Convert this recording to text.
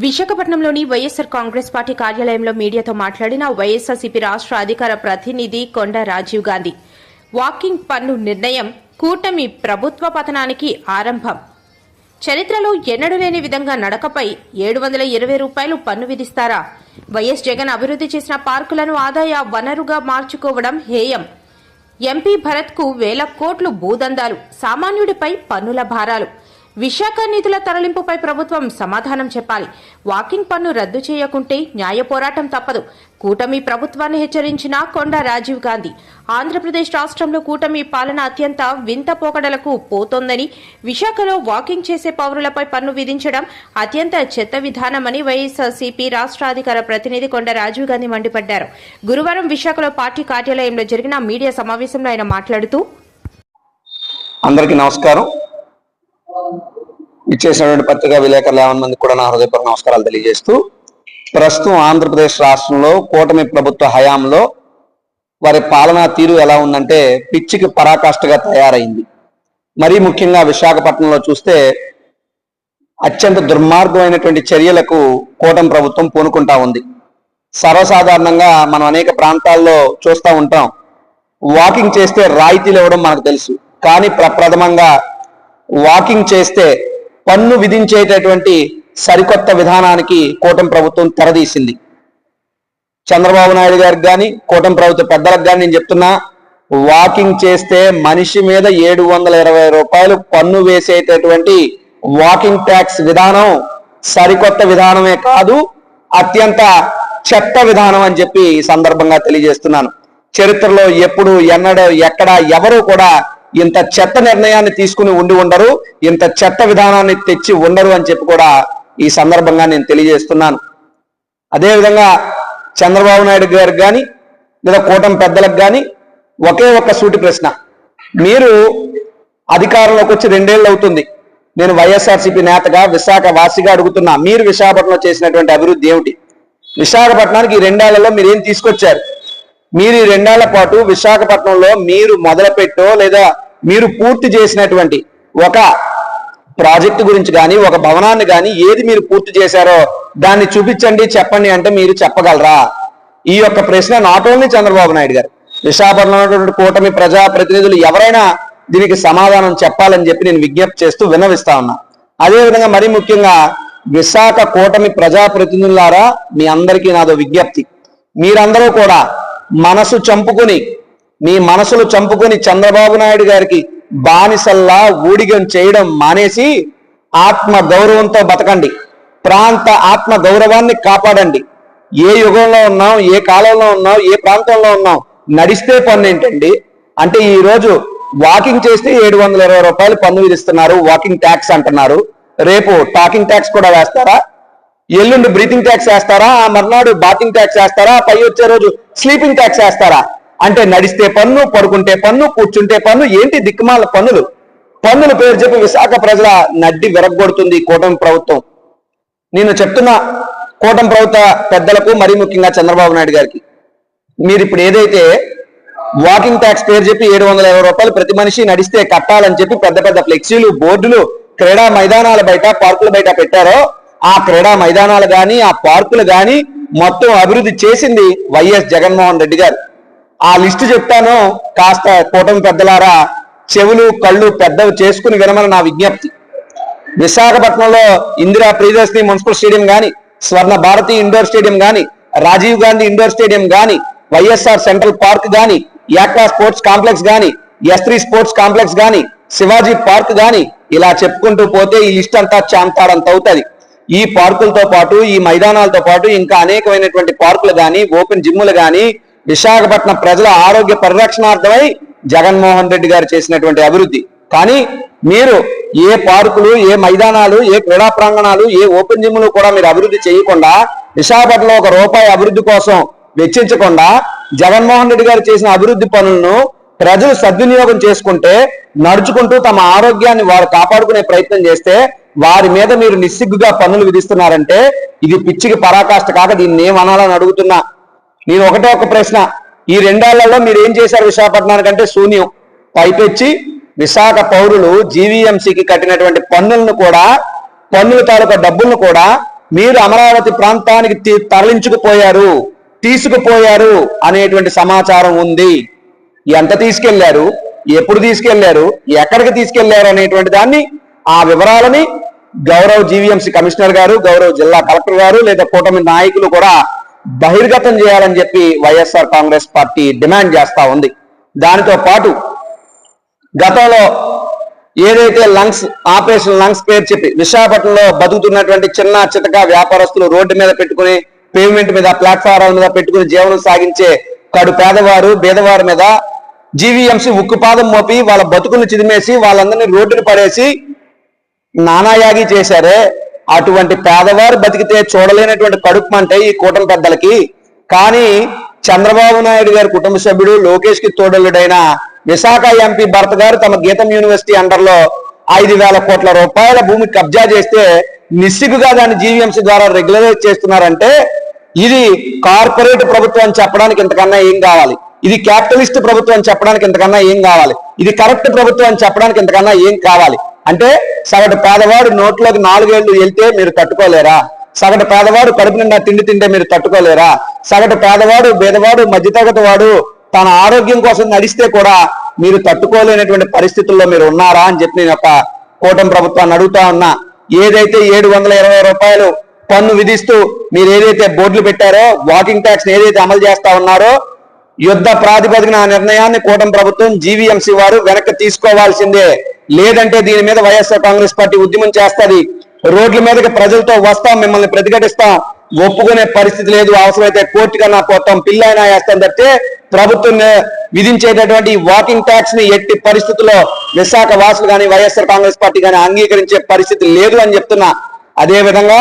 విశాఖపట్నంలోని వైఎస్ఆర్ కాంగ్రెస్ పార్టీ కార్యాలయంలో మీడియాతో మాట్లాడిన వైఎస్ఆర్సీపీ రాష్ట్ర అధికార ప్రతినిధి కొండ రాజీవ్ గాంధీ వాకింగ్ పన్ను నిర్ణయం కూటమి ప్రభుత్వ పతనానికి ఆరంభం. చరిత్రలో ఎన్నడూ లేని విధంగా నడకపై 720 రూపాయలు పన్ను విధిస్తారా? వైఎస్ జగన్ అభివృద్ధి చేసిన పార్కులను ఆదాయ వనరుగా మార్చుకోవడం హేయం. ఎంపీ భరత్కు 1000 కోట్లు భూదందాలు, సామాన్యుడిపై పన్నుల భారాలు. విశాఖ నిధుల తరలింపుపై ప్రభుత్వం సమాధానం చెప్పాలి. వాకింగ్ పన్ను రద్దు చేయకుంటే న్యాయ పోరాటం తప్పదు. కూటమి ప్రభుత్వాన్ని హెచ్చరించిన కొండ రాజీవ్ గాంధీ ఆంధ్రప్రదేశ్ రాష్ట్రంలో కూటమి పాలన అత్యంత వింత పోకడలకు పోతోందని, విశాఖలో వాకింగ్ చేసే పౌరులపై పన్ను విధించడం అత్యంత చెత్త విధానమని వైఎస్ఆర్సీపీ రాష్ట్ర అధికార ప్రతినిధి కొండ రాజీవ్ గాంధీ మండిపడ్డారు. గురువారం విశాఖలో పార్టీ కార్యాలయంలో జరిగిన మీడియా సమావేశంలో ఆయన మాట్లాడుతూ, అందరికీ నమస్కారం. ఇచ్చేసినటువంటి పత్రికా విలేకరులు 50 మందికి కూడా నా హృదయపూర్వక నమస్కారాలు తెలియజేస్తూ, ప్రస్తుతం ఆంధ్రప్రదేశ్ రాష్ట్రంలో కూటమి ప్రభుత్వ హయాంలో వారి పాలనా తీరు ఎలా ఉందంటే పిచ్చికి పరాకాష్ఠగా తయారైంది. మరీ ముఖ్యంగా విశాఖపట్నంలో చూస్తే అత్యంత దుర్మార్గమైనటువంటి చర్యలకు కూటమి ప్రభుత్వం పూనుకుంటా ఉంది. సర్వసాధారణంగా మనం అనేక ప్రాంతాల్లో చూస్తూ ఉంటాం, వాకింగ్ చేస్తే రాయితీలు ఇవ్వడం మనకు తెలుసు. కానీ ప్రప్రథమంగా వాకింగ్ చేస్తే పన్ను విధించేటటువంటి సరికొత్త విధానానికి కూటమి ప్రభుత్వం తెరదీసింది. చంద్రబాబు నాయుడు గారికి కానీ కూటమి ప్రభుత్వ పెద్దలకు కానీ నేను చెప్తున్నా, వాకింగ్ చేస్తే మనిషి మీద 720 రూపాయలు పన్ను వేసేటటువంటి వాకింగ్ ట్యాక్స్ విధానం సరికొత్త విధానమే కాదు, అత్యంత చెత్త విధానం అని చెప్పి ఈ సందర్భంగా తెలియజేస్తున్నాను. చరిత్రలో ఎప్పుడు ఎన్నడూ ఎక్కడ ఎవరు కూడా ఇంత చెత్త నిర్ణయాన్ని తీసుకుని ఉండరు, ఇంత చెత్త విధానాన్ని తెచ్చి ఉండరు అని చెప్పి కూడా ఈ సందర్భంగా నేను తెలియజేస్తున్నాను. అదేవిధంగా చంద్రబాబు నాయుడు గారికి కానీ లేదా కూటమి పెద్దలకు కానీ ఒకే ఒక్క సూటి ప్రశ్న, మీరు అధికారంలోకి వచ్చి 2 ఏళ్ళు అవుతుంది. నేను వైఎస్ఆర్సీపీ నేతగా విశాఖ వాసిగా అడుగుతున్నా, మీరు విశాఖపట్నంలో చేసినటువంటి అభివృద్ధి ఏమిటి? విశాఖపట్నానికి ఈ 2 ఏళ్లలో మీరు ఏం తీసుకొచ్చారు? మీరు ఈ 2 ఏళ్ల పాటు విశాఖపట్నంలో మీరు మొదలుపెట్టో లేదా మీరు పూర్తి చేసినటువంటి ఒక ప్రాజెక్టు గురించి కానీ ఒక భవనాన్ని కానీ ఏది మీరు పూర్తి చేశారో దాన్ని చూపించండి, చెప్పండి అంటే మీరు చెప్పగలరా? ఈ యొక్క ప్రశ్న నాట్ ఓన్లీ చంద్రబాబు నాయుడు గారు, విశాఖపట్నంలో ఉన్నటువంటి కూటమి ప్రజా ప్రతినిధులు ఎవరైనా దీనికి సమాధానం చెప్పాలని చెప్పి నేను విజ్ఞప్తి చేస్తూ విన్నవిస్తా ఉన్నా. అదేవిధంగా మరీ ముఖ్యంగా విశాఖ కూటమి ప్రజా ప్రతినిధులారా, మీ అందరికీ నాదో విజ్ఞప్తి, మీరందరూ కూడా మీ మనసులు చంపుకొని చంద్రబాబు నాయుడు గారికి బానిసల్లా ఊడిగం చేయడం మానేసి ఆత్మ గౌరవంతో బతకండి, ప్రాంత ఆత్మ గౌరవాన్ని కాపాడండి. ఏ యుగంలో ఉన్నాం, ఏ కాలంలో ఉన్నాం, ఏ ప్రాంతంలో ఉన్నాం, నడిస్తే పన్ను ఏంటండి? అంటే ఈ రోజు వాకింగ్ చేస్తే 720 రూపాయలు పన్ను విధిస్తున్నారు, వాకింగ్ ట్యాక్స్ అంటున్నారు. రేపు టాకింగ్ ట్యాక్స్ కూడా వేస్తారా? ఎల్లుండి బ్రీతింగ్ ట్యాక్స్ వేస్తారా? ఆ మర్నాడు బాతింగ్ ట్యాక్స్ వేస్తారా? పై వచ్చే రోజు స్లీపింగ్ ట్యాక్స్ వేస్తారా? అంటే నడిస్తే పన్ను, పడుకుంటే పన్ను, కూర్చుంటే పన్ను, ఏంటి దిక్కుమాల పన్నులు? పన్నుల పేరు చెప్పి విశాఖ ప్రజల నడ్డి విరగొడుతుంది కూటమి ప్రభుత్వం. నేను చెప్తున్నా కూటమి ప్రభుత్వ పెద్దలకు, మరీ ముఖ్యంగా చంద్రబాబు నాయుడు గారికి, మీరు ఇప్పుడు ఏదైతే వాకింగ్ ట్యాక్స్ పేరు చెప్పి 720 రూపాయలు ప్రతి మనిషి నడిస్తే కట్టాలని చెప్పి పెద్ద పెద్ద ఫ్లెక్సీలు, బోర్డులు క్రీడా మైదానాల బయట, పార్కుల బయట పెట్టారో, ఆ క్రీడా మైదానాలు కానీ ఆ పార్కులు కానీ మొత్తం అభివృద్ధి చేసింది వైఎస్ జగన్మోహన్ రెడ్డి గారు. ఆ లిస్టు చెప్తాను, కాస్త కూటమి పెద్దలారా చెవులు కళ్ళు పెద్దవి చేసుకుని వినమని నా విజ్ఞప్తి. విశాఖపట్నంలో ఇందిరా ప్రియదర్శిని మున్సిపల్ స్టేడియం కానీ, స్వర్ణ భారతి ఇండోర్ స్టేడియం కానీ, రాజీవ్ గాంధీ ఇండోర్ స్టేడియం కానీ, వైఎస్ఆర్ సెంట్రల్ పార్క్ కానీ, యాక్వా స్పోర్ట్స్ కాంప్లెక్స్ కానీ, S3 స్పోర్ట్స్ కాంప్లెక్స్ కానీ, శివాజీ పార్క్ కానీ, ఇలా చెప్పుకుంటూ పోతే ఈ లిస్ట్ అంతా చాంతాడంత అవుతుంది. ఈ పార్కులతో పాటు, ఈ మైదానాలతో పాటు ఇంకా అనేకమైనటువంటి పార్కులు కానీ, ఓపెన్ జిమ్ములు కానీ విశాఖపట్నం ప్రజల ఆరోగ్య పరిరక్షణార్థమై జగన్మోహన్ రెడ్డి గారు చేసినటువంటి అభివృద్ధి. కానీ మీరు ఏ పార్కులు, ఏ మైదానాలు, ఏ క్రీడా ప్రాంగణాలు, ఏ ఓపెన్ జిమ్లు కూడా మీరు అభివృద్ధి చేయకుండా, విశాఖపట్నంలో ₹1 అభివృద్ధి కోసం వెచ్చించకుండా జగన్మోహన్ రెడ్డి గారు చేసిన అభివృద్ధి పనులను ప్రజలు సద్వినియోగం చేసుకుంటే, నడుచుకుంటూ తమ ఆరోగ్యాన్ని వారు కాపాడుకునే ప్రయత్నం చేస్తే వారి మీద మీరు నిస్సిగ్గుగా పన్నులు విధిస్తున్నారంటే ఇది పిచ్చికి పరాకాష్ఠ కాక దీన్ని ఏమనాలని అడుగుతున్నా. నేను ఒకటే ఒక ప్రశ్న, ఈ 2 ఏళ్లలో మీరు ఏం చేశారు విశాఖపట్నానికంటే? శూన్యం. పైపెచ్చి విశాఖ పౌరులు జీవీఎంసీకి కట్టినటువంటి పన్నులను కూడా, పన్నుల తాలూకా డబ్బులను కూడా మీరు అమరావతి ప్రాంతానికి తరలించుకుపోయారు, తీసుకుపోయారు అనేటువంటి సమాచారం ఉంది. ఎంత తీసుకెళ్లారు, ఎప్పుడు తీసుకెళ్లారు, ఎక్కడికి తీసుకెళ్లారు అనేటువంటి దాన్ని, ఆ వివరాలని గౌరవ జీవీఎంసీ కమిషనర్ గారు, గౌరవ జిల్లా కలెక్టర్ గారు లేదా కూటమి నాయకులు కూడా బహిర్గతం చేయాలని చెప్పి వైఎస్ఆర్ కాంగ్రెస్ పార్టీ డిమాండ్ చేస్తా ఉంది. దానితో పాటు గతంలో ఏదైతే ఆపరేషన్ లంగ్స్ పేరు చెప్పి విశాఖపట్నంలో బతుకుతున్నటువంటి చిన్న చితక వ్యాపారస్తులు రోడ్డు మీద పెట్టుకుని, పేమెంట్ మీద, ప్లాట్ఫారాల మీద పెట్టుకుని జీవనం సాగించే కడు పేదవారు బీదవారి మీద జీవీఎంసీ ఉక్కుపాదం మోపి వాళ్ళ బతుకులు చిదిమేసి వాళ్ళందరినీ రోడ్డును పడేసి నానాయాగి చేశారే. అటువంటి పేదవారు బతికితే చూడలేనటువంటి కడుపు అంటే ఈ కూటమి పెద్దలకి. కానీ చంద్రబాబు నాయుడు గారి కుటుంబ సభ్యుడు, లోకేష్ కి తోడలుడైన విశాఖ ఎంపీ భరత్ గారు తమ గీతం యూనివర్సిటీ అండర్లో 5,000 కోట్ల రూపాయల భూమి కబ్జా చేస్తే నిస్సిగ్గుగా దాన్ని జీవీఎంసీ ద్వారా రెగ్యులరైజ్ చేస్తున్నారంటే ఇది కార్పొరేట్ ప్రభుత్వం అని చెప్పడానికి ఇంతకన్నా ఏం కావాలి? ఇది క్యాపిటలిస్ట్ ప్రభుత్వం అని చెప్పడానికి ఇంతకన్నా ఏం కావాలి? ఇది కరెక్ట్ ప్రభుత్వం అని చెప్పడానికి ఇంతకన్నా ఏం కావాలి? అంటే సగటు పేదవాడు నోట్లోకి 4 ఏళ్లు వెళ్తే మీరు తట్టుకోలేరా? సగటు పేదవాడు కడుపు నిండా తిండి తింటే మీరు తట్టుకోలేరా? సగటు పేదవాడు బేదవాడు మధ్యతరగతి వాడు తన ఆరోగ్యం కోసం నడిస్తే కూడా మీరు తట్టుకోలేనటువంటి పరిస్థితుల్లో మీరు ఉన్నారా అని చెప్పి నేను ఒక కూటమి ప్రభుత్వాన్ని అడుగుతా ఉన్నా. ఏదైతే 720 రూపాయలు పన్ను విధిస్తూ మీరు ఏదైతే బోర్డులు పెట్టారో, వాకింగ్ ట్యాక్స్ ఏదైతే అమలు చేస్తా ఉన్నారో, యుద్ధ ప్రాతిపదికన ఆ నిర్ణయాన్ని కూటమి ప్రభుత్వం జీవీఎంసీ వారు వెనక్కి తీసుకోవాల్సిందే. లేదంటే దీని మీద వైఎస్ఆర్ కాంగ్రెస్ పార్టీ ఉద్యమం చేస్తుంది. రోడ్ల మీదకి ప్రజలతో వస్తాం, మిమ్మల్ని ప్రతిఘటిస్తాం. ఒప్పుకునే పరిస్థితి లేదు. అవసరమైతే కోర్టు కన్నా పోతాం, పిల్లైనా వేస్తాం తప్పితే ప్రభుత్వం విధించేటటువంటి వాకింగ్ ట్యాక్స్ ని ఎట్టి పరిస్థితుల్లో విశాఖ వాసులు కానీ వైఎస్ఆర్ కాంగ్రెస్ పార్టీ కానీ అంగీకరించే పరిస్థితి లేదు అని చెప్తున్నా. అదే విధంగా